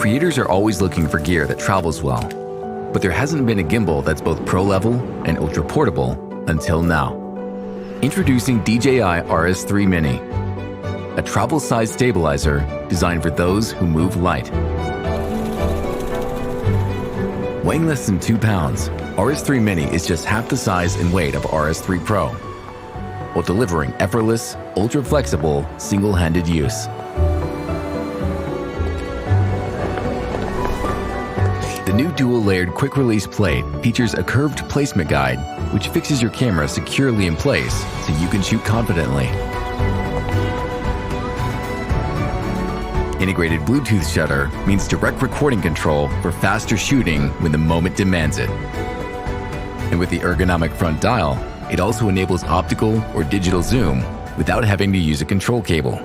Creators are always looking for gear that travels well, but there hasn't been a gimbal that's both pro-level and ultra-portable until now. Introducing DJI RS3 Mini, a travel-sized stabilizer designed for those who move light. Weighing less than 2 pounds, RS3 Mini is just half the size and weight of RS3 Pro, while delivering effortless, ultra-flexible, single-handed use. The new dual-layered quick-release plate features a curved placement guide, which fixes your camera securely in place so you can shoot confidently. Integrated Bluetooth shutter means direct recording control for faster shooting when the moment demands it. And with the ergonomic front dial, it also enables optical or digital zoom without having to use a control cable.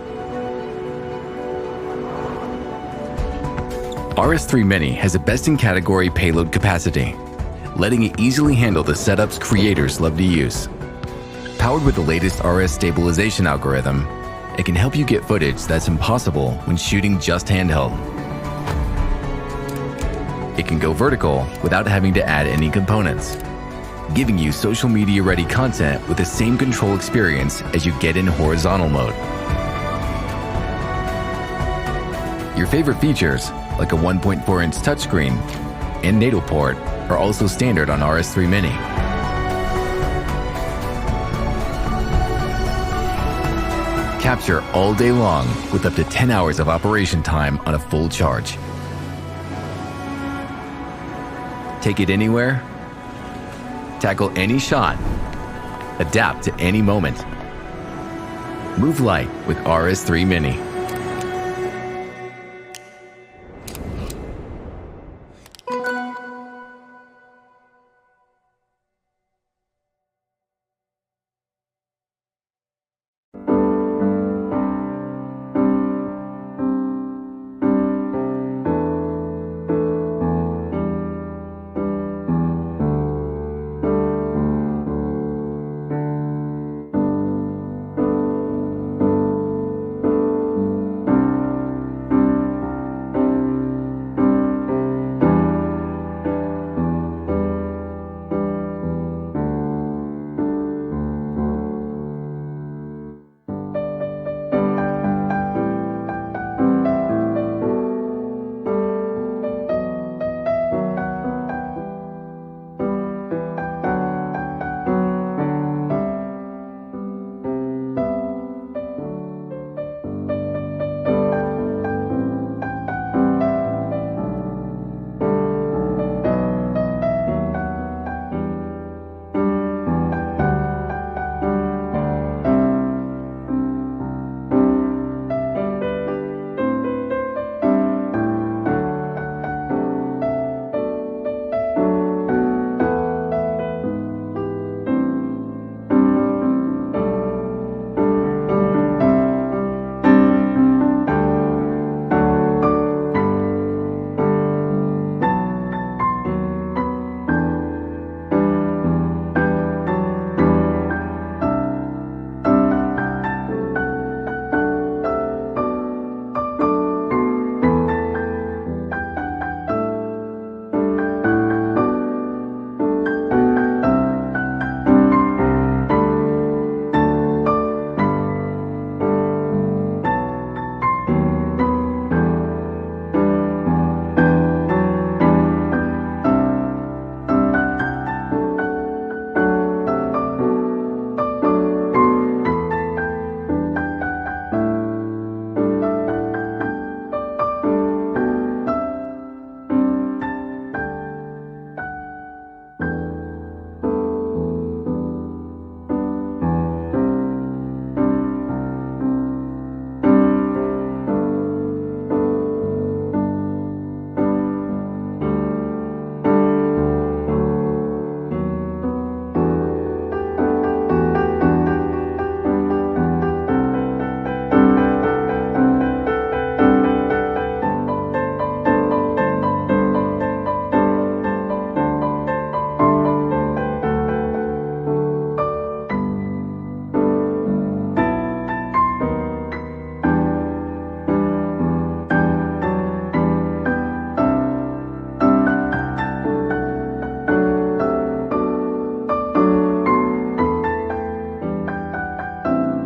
RS3 Mini has a best-in-category payload capacity, letting it easily handle the setups creators love to use. Powered with the latest RS stabilization algorithm, it can help you get footage that's impossible when shooting just handheld. It can go vertical without having to add any components, giving you social media-ready content with the same control experience as you get in horizontal mode. Your favorite features, like a 1.4-inch touchscreen and NATO port, are also standard on RS3 Mini. Capture all day long with up to 10 hours of operation time on a full charge. Take it anywhere, tackle any shot, adapt to any moment. Move light with RS3 Mini.